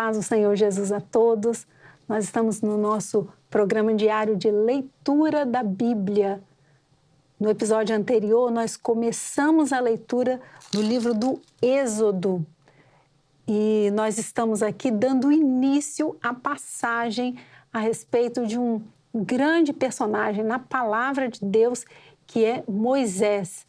paz do Senhor Jesus a todos. Nós estamos no nosso programa diário de leitura da Bíblia. No episódio anterior, nós começamos a leitura do livro do Êxodo. E nós estamos aqui dando início à passagem a respeito de um grande personagem na palavra de Deus, que é Moisés.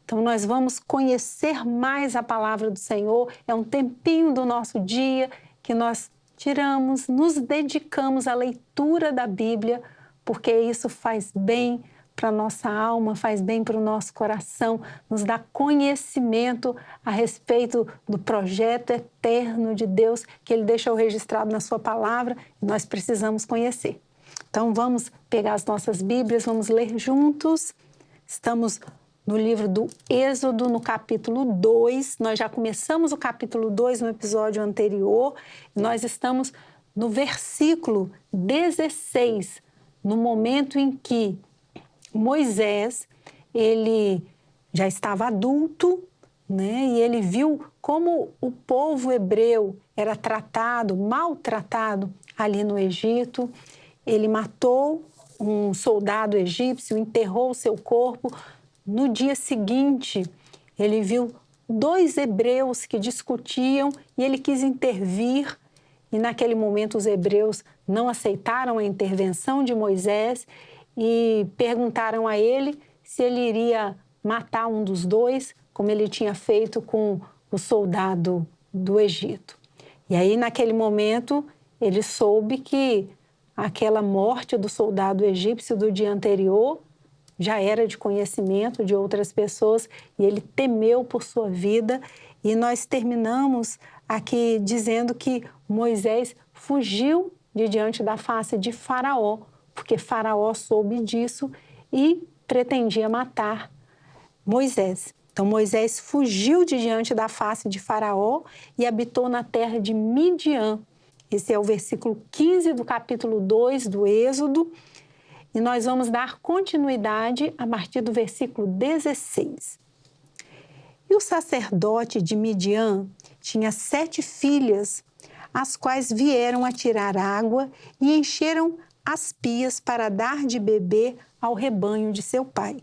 Então, nós vamos conhecer mais a palavra do Senhor. É um tempinho do nosso dia que nós tiramos, nos dedicamos à leitura da Bíblia, porque isso faz bem para a nossa alma, faz bem para o nosso coração, nos dá conhecimento a respeito do projeto eterno de Deus que Ele deixou registrado na sua palavra e nós precisamos conhecer. Então, vamos pegar as nossas Bíblias, vamos ler juntos. Estamos no livro do Êxodo, no capítulo 2. Nós já começamos o capítulo 2 no episódio anterior. Nós estamos no versículo 16, no momento em que Moisés, ele já estava adulto, né? E ele viu como o povo hebreu era tratado, maltratado ali no Egito. Ele matou um soldado egípcio, enterrou o seu corpo. No dia seguinte, ele viu dois hebreus que discutiam e ele quis intervir. E naquele momento os hebreus não aceitaram a intervenção de Moisés e perguntaram a ele se ele iria matar um dos dois, como ele tinha feito com o soldado do Egito. E aí, naquele momento, ele soube que aquela morte do soldado egípcio do dia anterior já era de conhecimento de outras pessoas e ele temeu por sua vida. E nós terminamos aqui dizendo que Moisés fugiu de diante da face de Faraó, porque Faraó soube disso e pretendia matar Moisés. Então Moisés fugiu de diante da face de Faraó e habitou na terra de Midian. Esse é o versículo 15 do capítulo 2 do Êxodo. E nós vamos dar continuidade a partir do versículo 16. E o sacerdote de Midian tinha 7 filhas, as quais vieram a tirar água e encheram as pias para dar de beber ao rebanho de seu pai.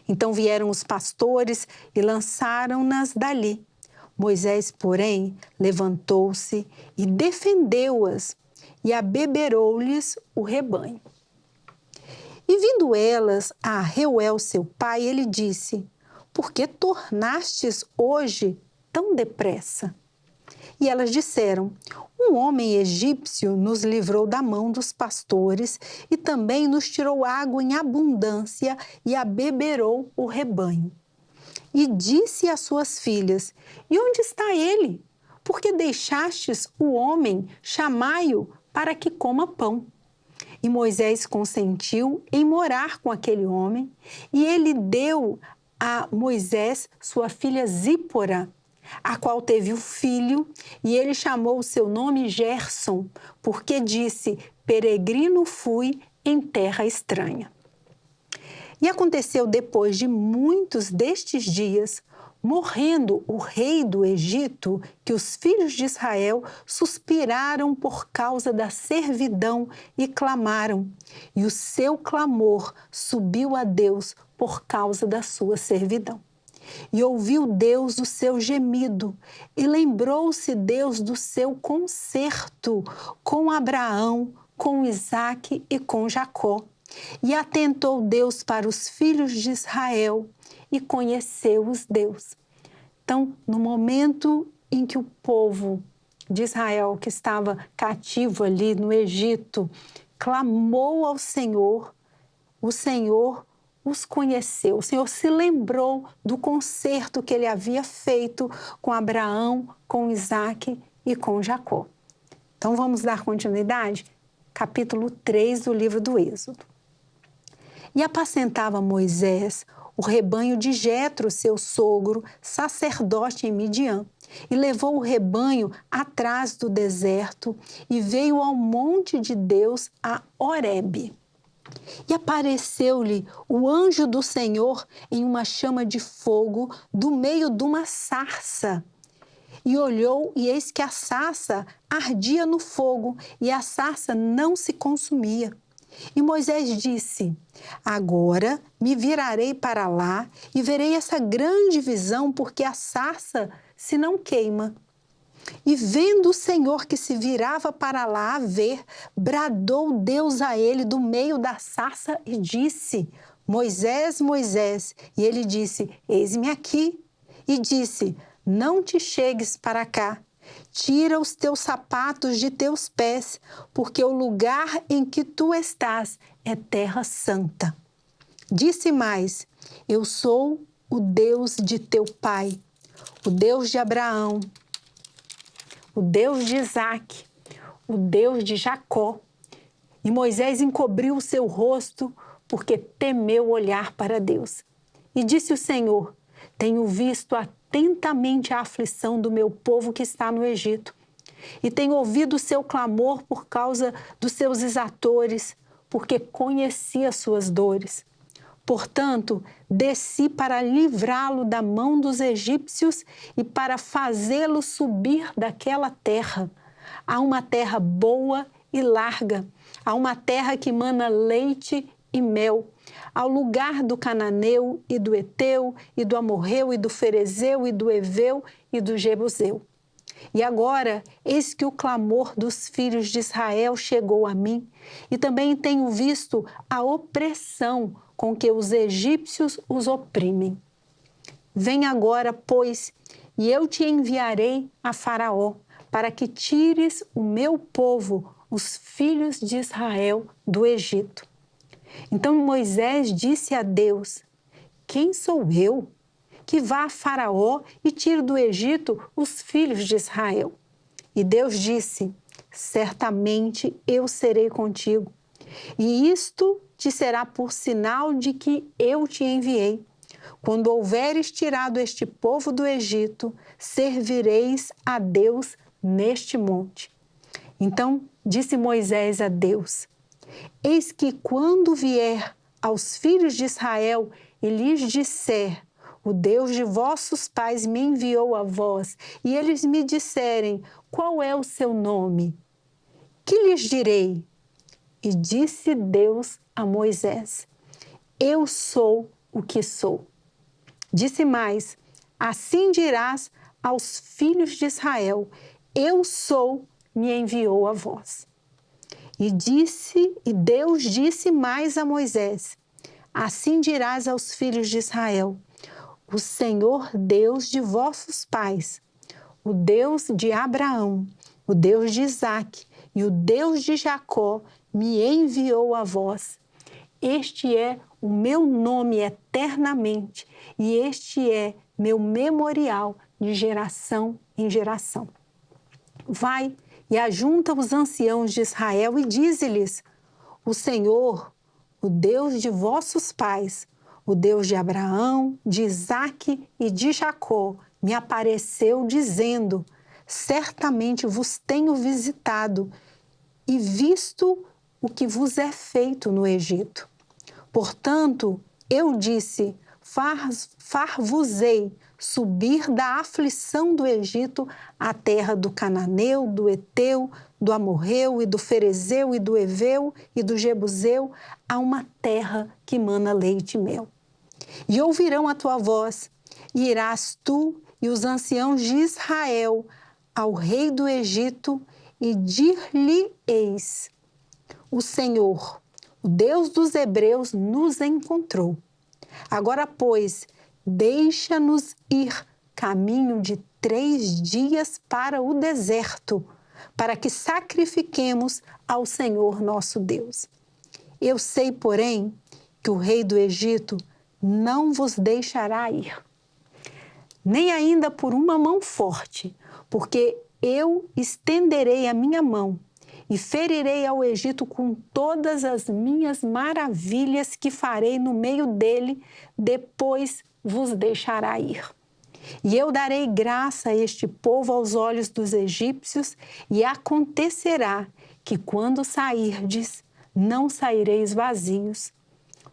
Então vieram os pastores e lançaram-nas dali. Moisés, porém, levantou-se e defendeu-as e abeberou-lhes o rebanho. E vindo elas a Reuel, seu pai, ele disse: por que tornastes hoje tão depressa? E elas disseram: um homem egípcio nos livrou da mão dos pastores e também nos tirou água em abundância e abeberou o rebanho. E disse às suas filhas: e onde está ele? Porque deixastes o homem, chamai-o para que coma pão. E Moisés consentiu em morar com aquele homem, e ele deu a Moisés sua filha Zípora, a qual teve o filho, e ele chamou o seu nome Gerson, porque disse: peregrino fui em terra estranha. E aconteceu depois de muitos destes dias, morrendo o rei do Egito, que os filhos de Israel suspiraram por causa da servidão e clamaram. E o seu clamor subiu a Deus por causa da sua servidão. E ouviu Deus o seu gemido, e lembrou-se Deus do seu concerto com Abraão, com Isaque e com Jacó. E atentou Deus para os filhos de Israel e conheceu-os Deus. Então, no momento em que o povo de Israel, que estava cativo ali no Egito, clamou ao Senhor, o Senhor os conheceu. O Senhor se lembrou do concerto que ele havia feito com Abraão, com Isaque e com Jacó. Então, vamos dar continuidade? Capítulo 3 do livro do Êxodo. E apacentava Moisés o rebanho de Jetro, seu sogro, sacerdote em Midian, e levou o rebanho atrás do deserto e veio ao monte de Deus, a Horebe. E apareceu-lhe o anjo do Senhor em uma chama de fogo do meio de uma sarça. e olhou, e eis que a sarça ardia no fogo, e a sarça não se consumia. E Moisés disse: agora me virarei para lá e verei essa grande visão, porque a sarça se não queima. E vendo o Senhor que se virava para lá a ver, bradou Deus a ele do meio da sarça e disse: Moisés, Moisés. E ele disse: eis-me aqui. E disse: não te chegues para cá. Tira os teus sapatos de teus pés, porque o lugar em que tu estás é terra santa. Disse mais: eu sou o Deus de teu pai, o Deus de Abraão, o Deus de Isaque, o Deus de Jacó. E Moisés encobriu o seu rosto, porque temeu olhar para Deus. E disse o Senhor: tenho visto atentamente a aflição do meu povo que está no Egito, e tenho ouvido o seu clamor por causa dos seus exatores, porque conheci as suas dores. Portanto, desci para livrá-lo da mão dos egípcios e para fazê-lo subir daquela terra, a uma terra boa e larga, a uma terra que mana leite e mel, ao lugar do cananeu e do eteu e do amorreu e do ferezeu e do eveu e do jebuseu. E agora, eis que o clamor dos filhos de Israel chegou a mim, e também tenho visto a opressão com que os egípcios os oprimem. Vem agora, pois, e eu te enviarei a Faraó, para que tires o meu povo, os filhos de Israel, do Egito. Então Moisés disse a Deus: quem sou eu que vá a Faraó e tire do Egito os filhos de Israel? E Deus disse: certamente eu serei contigo, e isto te será por sinal de que eu te enviei. Quando houveres tirado este povo do Egito, servireis a Deus neste monte. Então disse Moisés a Deus: eis que quando vier aos filhos de Israel e lhes disser: o Deus de vossos pais me enviou a vós, e eles me disserem: qual é o seu nome? Que lhes direi? E disse Deus a Moisés: eu sou o que sou. Disse mais: assim dirás aos filhos de Israel: eu sou, me enviou a vós. E Deus disse mais a Moisés: assim dirás aos filhos de Israel: o Senhor Deus de vossos pais, o Deus de Abraão, o Deus de Isaque e o Deus de Jacó me enviou a vós. Este é o meu nome eternamente, e este é meu memorial de geração em geração. Vai e ajunta os anciãos de Israel e dize-lhes: o Senhor, o Deus de vossos pais, o Deus de Abraão, de Isaque e de Jacó, me apareceu dizendo: certamente vos tenho visitado e visto o que vos é feito no Egito. Portanto, eu disse: far-vos-ei subir da aflição do Egito à terra do cananeu, do eteu, do amorreu e do ferezeu e do eveu e do jebuseu, a uma terra que mana leite e mel. E ouvirão a tua voz, e irás tu e os anciãos de Israel ao rei do Egito, e dir-lhe-eis: o Senhor, o Deus dos hebreus, nos encontrou. Agora, pois, deixa-nos ir caminho de 3 dias para o deserto, para que sacrifiquemos ao Senhor nosso Deus. Eu sei, porém, que o rei do Egito não vos deixará ir, nem ainda por uma mão forte, porque eu estenderei a minha mão e ferirei ao Egito com todas as minhas maravilhas que farei no meio dele, depois vos deixará ir. E eu darei graça a este povo aos olhos dos egípcios, e acontecerá que quando sairdes, não saireis vazios,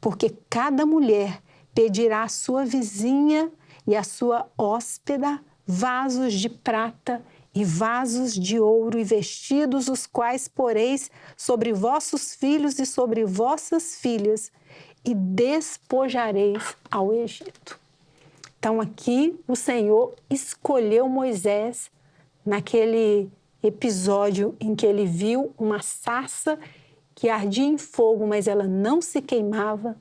porque cada mulher pedirá à sua vizinha e à sua hóspeda vasos de prata e vasos de ouro e vestidos, os quais poreis sobre vossos filhos e sobre vossas filhas, e despojareis ao Egito. Então aqui o Senhor escolheu Moisés naquele episódio em que ele viu uma sarça que ardia em fogo, mas ela não se queimava.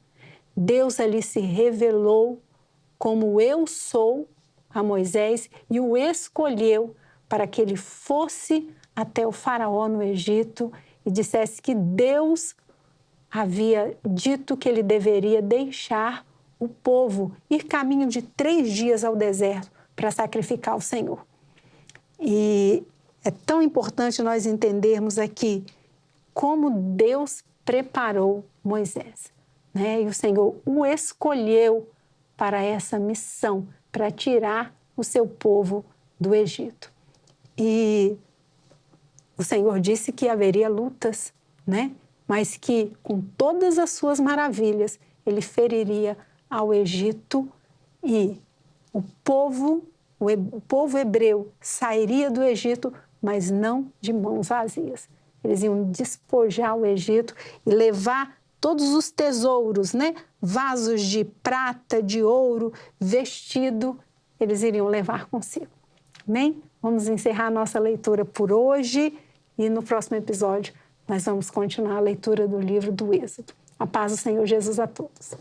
Deus ali se revelou como eu sou a Moisés e o escolheu para que ele fosse até o faraó no Egito e dissesse que Deus havia dito que ele deveria deixar o povo ir caminho de 3 dias ao deserto para sacrificar o Senhor. E é tão importante nós entendermos aqui como Deus preparou Moisés, né? E o Senhor o escolheu para essa missão, para tirar o seu povo do Egito. E o Senhor disse que haveria lutas, né? Mas que com todas as suas maravilhas ele feriria ao Egito e o povo hebreu sairia do Egito, mas não de mãos vazias. Eles iam despojar o Egito e levar todos os tesouros, né? Vasos de prata, de ouro, vestido, eles iriam levar consigo. Amém? Vamos encerrar a nossa leitura por hoje e no próximo episódio nós vamos continuar a leitura do livro do Êxodo. A paz do Senhor Jesus a todos.